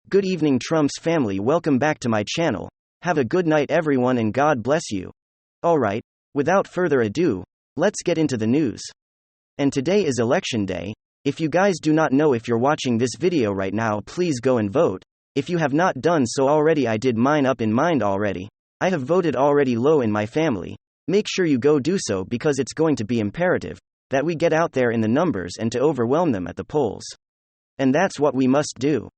Good evening, Trump's family. Welcome back to my channel. Have a good night, everyone, and God bless you. Alright, without further ado, let's get into the news. And today is election day. If you guys do not know, if you're watching this video right now, please go and vote. If you have not done so already, I did mine up in mind already. I have voted already low in my family. Make sure you go do so, because it's going to be imperative that we get out there in the numbers and to overwhelm them at the polls. And that's what we must do.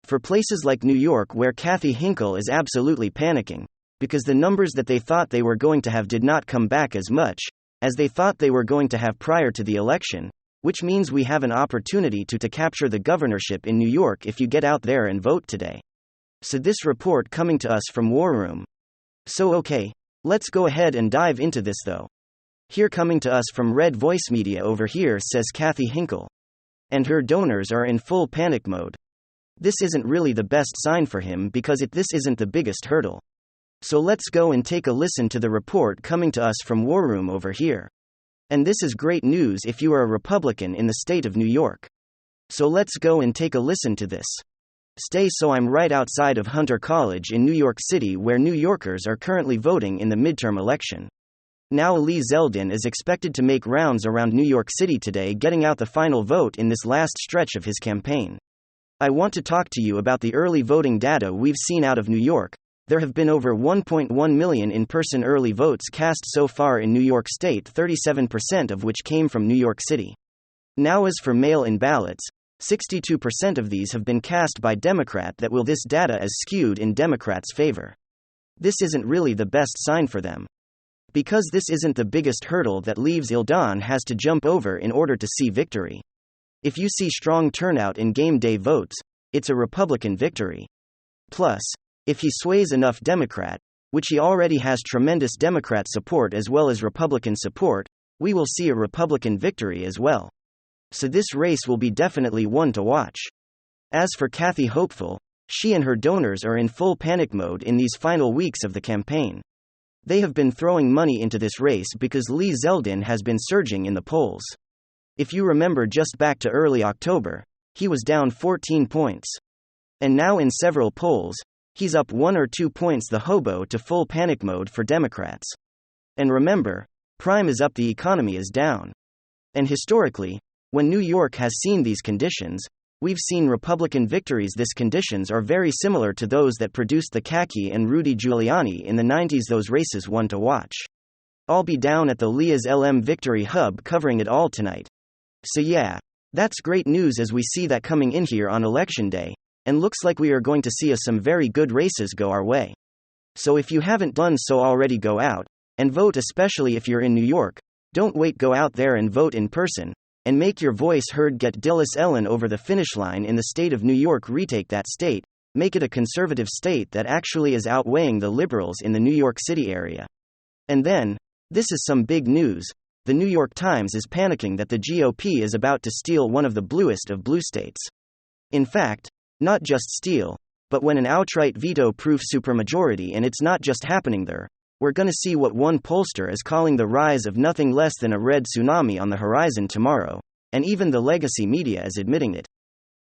For places like New York, where Kathy Hinkle is absolutely panicking, because the numbers that they thought they were going to have did not come back as much as they thought they were going to have prior to the election, which means we have an opportunity to capture the governorship in New York if you get out there and vote today. So this report coming to us from War Room. So okay, let's go ahead and dive into this though. Here coming to us from Red Voice Media over here says Kathy Hinkle and her donors are in full panic mode. This isn't really the best sign for him, because this isn't the biggest hurdle. So let's go and take a listen to the report coming to us from War Room over here. And this is great news if you are a Republican in the state of New York. So let's go and take a listen to this. So I'm right outside of Hunter College in New York City, where New Yorkers are currently voting in the midterm election. Now Lee Zeldin is expected to make rounds around New York City today, getting out the final vote in this last stretch of his campaign. I want to talk to you about the early voting data we've seen out of New York. There have been over 1.1 million in-person early votes cast so far in New York State, 37% of which came from New York City. Now as for mail-in ballots, 62% of these have been cast by Democrat. That will this data is skewed in Democrats' favor. This isn't really the best sign for them, because this isn't the biggest hurdle that Lee Zeldin has to jump over in order to see victory. If you see strong turnout in game day votes, it's a Republican victory. Plus, if he sways enough Democrat, which he already has tremendous Democrat support as well as Republican support, we will see a Republican victory as well. So this race will be definitely one to watch. As for Kathy Hopeful, she and her donors are in full panic mode in these final weeks of the campaign. They have been throwing money into this race because Lee Zeldin has been surging in the polls. If you remember, just back to early October, he was down 14 points. And now in several polls, he's up 1 or 2 points. The hobo to full panic mode for Democrats. And remember, crime is up, the economy is down. And historically, when New York has seen these conditions, we've seen Republican victories. These conditions are very similar to those that produced the Kaki and Rudy Giuliani in the 90s. Those races one to watch. I'll be down at the Liaz LM Victory Hub covering it all tonight. So yeah, that's great news as we see that coming in here on election day, and looks like we are going to see some very good races go our way. So if you haven't done so already, go out and vote, especially if you're in New York. Don't wait, go out there and vote in person, and make your voice heard. Get Dillis Ellen over the finish line in the state of New York. Retake that state, make it a conservative state that actually is outweighing the liberals in the New York City area. And then, this is some big news. The New York Times is panicking that the GOP is about to steal one of the bluest of blue states. In fact, not just steal, but win an outright veto-proof supermajority. And it's not just happening there. We're gonna see what one pollster is calling the rise of nothing less than a red tsunami on the horizon tomorrow, and even the legacy media is admitting it.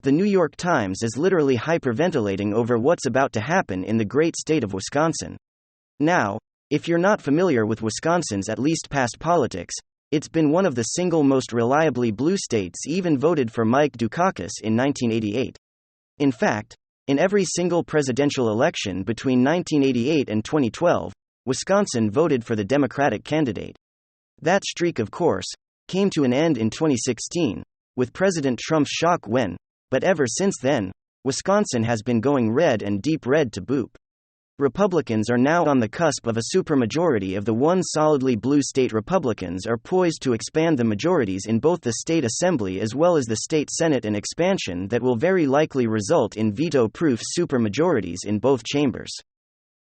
The New York Times is literally hyperventilating over what's about to happen in the great state of Wisconsin. Now, if you're not familiar with Wisconsin's at least past politics, it's been one of the single most reliably blue states, even voted for Mike Dukakis in 1988. In fact, in every single presidential election between 1988 and 2012, Wisconsin voted for the Democratic candidate. That streak, of course, came to an end in 2016, with President Trump's shock win, but ever since then, Wisconsin has been going red, and deep red to boot. Republicans are now on the cusp of a supermajority of the one solidly blue state. Republicans are poised to expand the majorities in both the state assembly as well as the state senate, an expansion that will very likely result in veto-proof supermajorities in both chambers.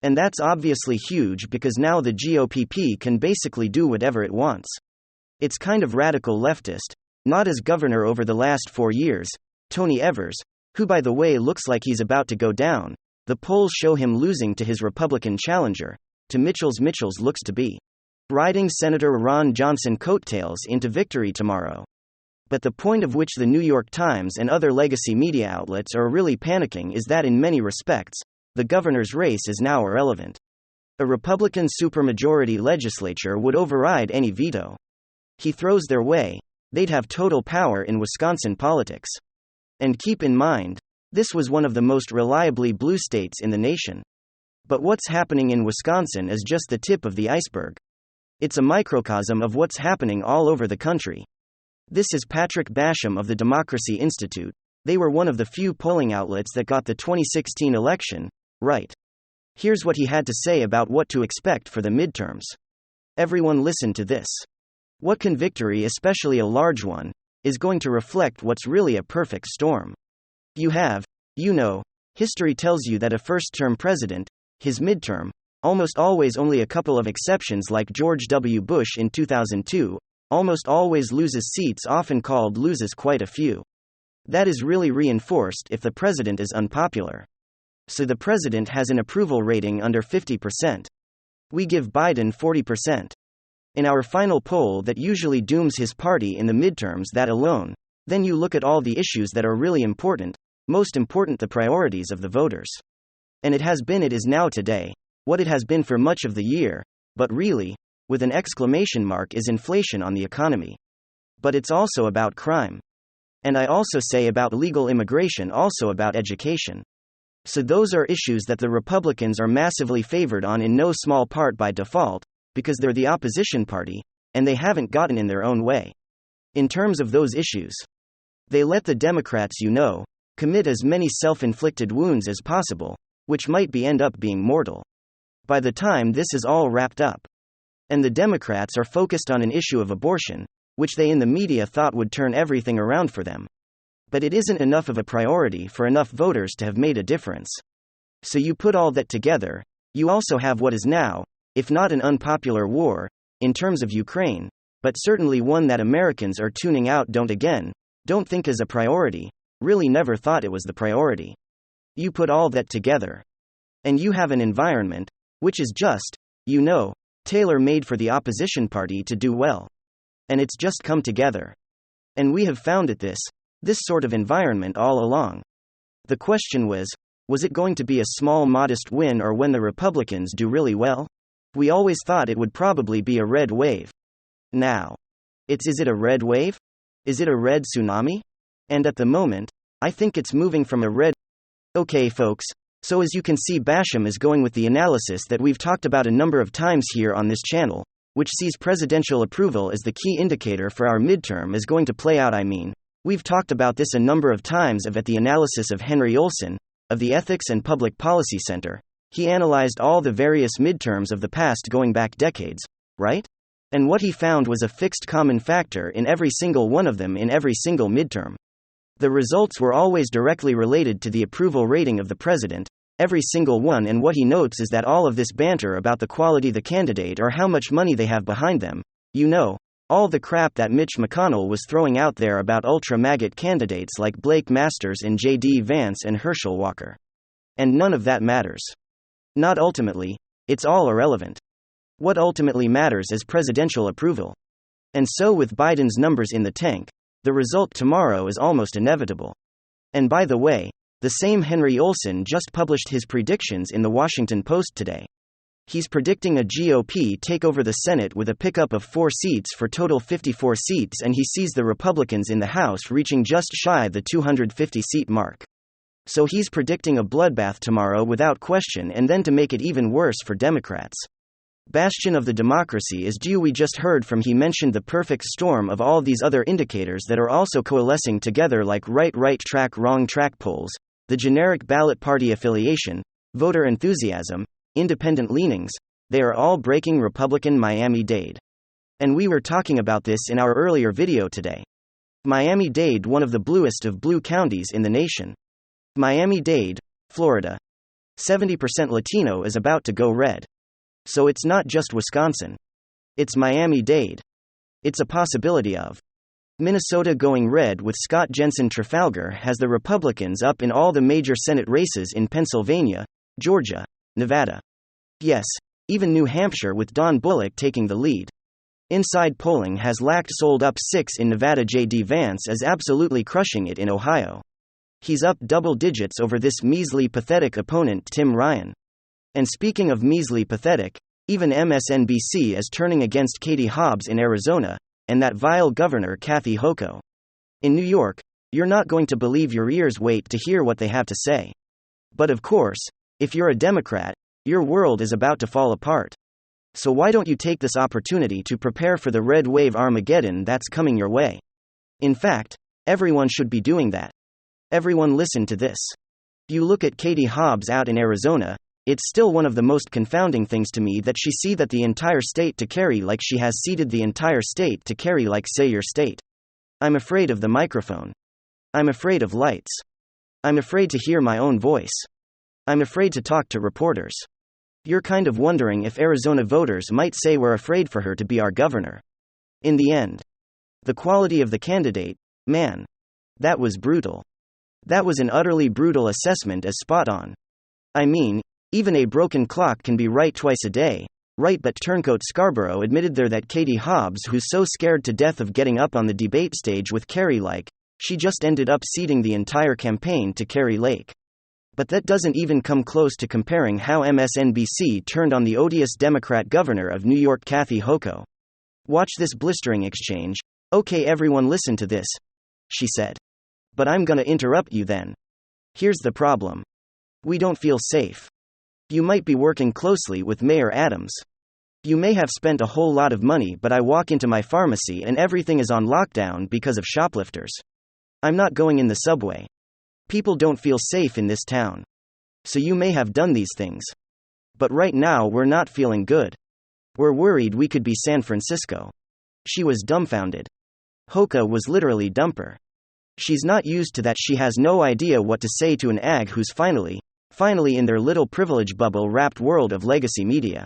And that's obviously huge, because now the GOP can basically do whatever it wants. It's kind of radical leftist, not as governor over the last 4 years, Tony Evers, who by the way looks like he's about to go down. The polls show him losing to his Republican challenger, to Mitchell's. Mitchell's looks to be riding Senator Ron Johnson coattails into victory tomorrow. But the point of which the New York Times and other legacy media outlets are really panicking is that in many respects, the governor's race is now irrelevant. A Republican supermajority legislature would override any veto. He throws their way, they'd have total power in Wisconsin politics. And keep in mind, this was one of the most reliably blue states in the nation. But what's happening in Wisconsin is just the tip of the iceberg. It's a microcosm of what's happening all over the country. This is Patrick Basham of the Democracy Institute. They were one of the few polling outlets that got the 2016 election right. Here's what he had to say about what to expect for the midterms. Everyone listen to this. What can victory, especially a large one, is going to reflect what's really a perfect storm? History tells you that a first-term president, his midterm, almost always only a couple of exceptions like George W. Bush in 2002, almost always loses seats, often called loses quite a few. That is really reinforced if the president is unpopular. So the president has an approval rating under 50%. We give Biden 40%. In our final poll that usually dooms his party in the midterms, that alone, then you look at all the issues that are really important, most important the priorities of the voters. And it is now today, what it has been for much of the year, but really, with an exclamation mark, is inflation on the economy. But it's also about crime. And I also say about legal immigration, also about education. So those are issues that the Republicans are massively favored on in no small part by default, because they're the opposition party, and they haven't gotten in their own way. In terms of those issues, they let the Democrats, commit as many self-inflicted wounds as possible, which might end up being mortal. By the time this is all wrapped up. And the Democrats are focused on an issue of abortion, which they in the media thought would turn everything around for them. But it isn't enough of a priority for enough voters to have made a difference. So you put all that together, you also have what is now, if not an unpopular war, in terms of Ukraine, but certainly one that Americans are tuning out, don't think is a priority, really never thought it was the priority. You put all that together. And you have an environment, which is just, tailor-made for the opposition party to do well. And it's just come together. And we have found this sort of environment all along. The question was it going to be a small modest win, or when the Republicans do really well? We always thought it would probably be a red wave. Now, is it a red wave? Is it a red tsunami? And at the moment, I think it's moving from a red. Okay folks, so as you can see, Basham is going with the analysis that we've talked about a number of times here on this channel, which sees presidential approval as the key indicator for our midterm is going to play out. We've talked about this a number of times at the analysis of Henry Olsen, of the Ethics and Public Policy Center. He analyzed all the various midterms of the past going back decades, right? And what he found was a fixed common factor in every single one of them in every single midterm. The results were always directly related to the approval rating of the president, every single one, and what he notes is that all of this banter about the quality of the candidate or how much money they have behind them, all the crap that Mitch McConnell was throwing out there about ultra-maggot candidates like Blake Masters and J.D. Vance and Herschel Walker. And none of that matters. Not ultimately, it's all irrelevant. What ultimately matters is presidential approval. And so with Biden's numbers in the tank, the result tomorrow is almost inevitable. And by the way, the same Henry Olsen just published his predictions in the Washington Post today. He's predicting a GOP takeover the Senate with a pickup of 4 seats for total 54 seats, and he sees the Republicans in the House reaching just shy the 250-seat mark. So he's predicting a bloodbath tomorrow without question, and then to make it even worse for Democrats. Bastion of the democracy is due. We just heard from he mentioned the perfect storm of all these other indicators that are also coalescing together like right track wrong track polls, the generic ballot party affiliation, voter enthusiasm, independent leanings, they are all breaking Republican Miami-Dade. And we were talking about this in our earlier video today. Miami-Dade, one of the bluest of blue counties in the nation. Miami-Dade, Florida. 70% Latino is about to go red. So it's not just Wisconsin. It's Miami-Dade. It's a possibility of Minnesota going red with Scott Jensen. Trafalgar has the Republicans up in all the major Senate races in Pennsylvania, Georgia, Nevada. Yes, even New Hampshire with Don Bullock taking the lead. Inside polling has lacked sold up 6 in Nevada. JD Vance is absolutely crushing it in Ohio. He's up double digits over this measly pathetic opponent Tim Ryan. And speaking of measly pathetic, even MSNBC is turning against Katie Hobbs in Arizona, and that vile governor Kathy Hochul. In New York, you're not going to believe your ears wait to hear what they have to say. But of course, if you're a Democrat, your world is about to fall apart. So why don't you take this opportunity to prepare for the red wave Armageddon that's coming your way? In fact, everyone should be doing that. Everyone listen to this. You look at Katie Hobbs out in Arizona, it's still one of the most confounding things to me that she see that the entire state to carry like she has ceded the entire state to carry like say your state. I'm afraid of the microphone. I'm afraid of lights. I'm afraid to hear my own voice. I'm afraid to talk to reporters. You're kind of wondering if Arizona voters might say we're afraid for her to be our governor. In the end, the quality of the candidate, man, that was brutal. That was an utterly brutal assessment as spot on. I mean, even a broken clock can be right twice a day, right? But Turncoat Scarborough admitted there that Katie Hobbs, who's so scared to death of getting up on the debate stage with Kari Lake, she just ended up ceding the entire campaign to Kari Lake. But that doesn't even come close to comparing how MSNBC turned on the odious Democrat governor of New York Kathy Hochul. Watch this blistering exchange. Okay, everyone listen to this, she said. But I'm gonna interrupt you then. Here's the problem. We don't feel safe. You might be working closely with Mayor Adams. You may have spent a whole lot of money, but I walk into my pharmacy and everything is on lockdown because of shoplifters. I'm not going in the subway. People don't feel safe in this town. So you may have done these things. But right now we're not feeling good. We're worried we could be San Francisco. She was dumbfounded. Hochul was literally dumper. She's not used to that. She has no idea what to say to an ag who's finally in their little privilege bubble wrapped world of legacy media.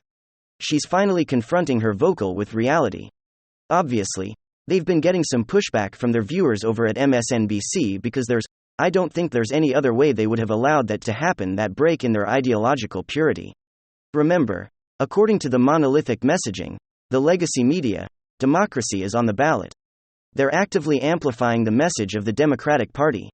She's finally confronting her vocal with reality. Obviously, they've been getting some pushback from their viewers over at MSNBC because I don't think there's any other way they would have allowed that to happen, that break in their ideological purity. Remember, according to the monolithic messaging, the legacy media, democracy is on the ballot. They're actively amplifying the message of the Democratic Party.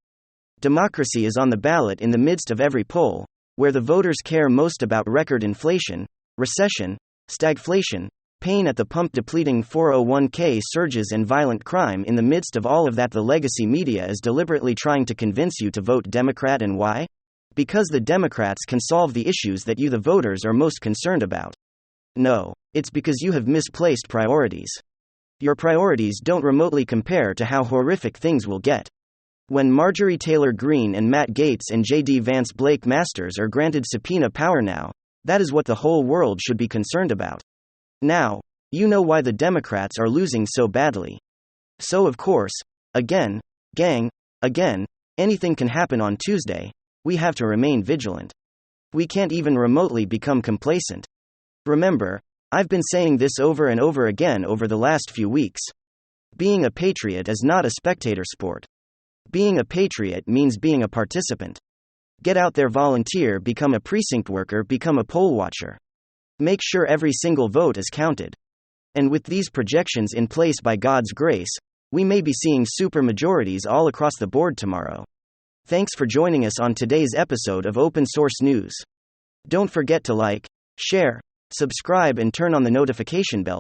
Democracy is on the ballot in the midst of every poll, where the voters care most about record inflation, recession, stagflation, pain at the pump, depleting 401k surges, and violent crime. In the midst of all of that, the legacy media is deliberately trying to convince you to vote Democrat. And why? Because the Democrats can solve the issues that you, the voters, are most concerned about. No, it's because you have misplaced priorities. Your priorities don't remotely compare to how horrific things will get. When Marjorie Taylor Greene and Matt Gaetz and J.D. Vance Blake Masters are granted subpoena power now, that is what the whole world should be concerned about. Now, you know why the Democrats are losing so badly. So of course, again, anything can happen on Tuesday. We have to remain vigilant. We can't even remotely become complacent. Remember, I've been saying this over and over again over the last few weeks. Being a patriot is not a spectator sport. Being a patriot means being a participant. Get out there, volunteer, become a precinct worker, become a poll watcher. Make sure every single vote is counted. And with these projections in place, by God's grace, we may be seeing supermajorities all across the board tomorrow. Thanks for joining us on today's episode of Open Source News. Don't forget to like, share, subscribe, and turn on the notification bell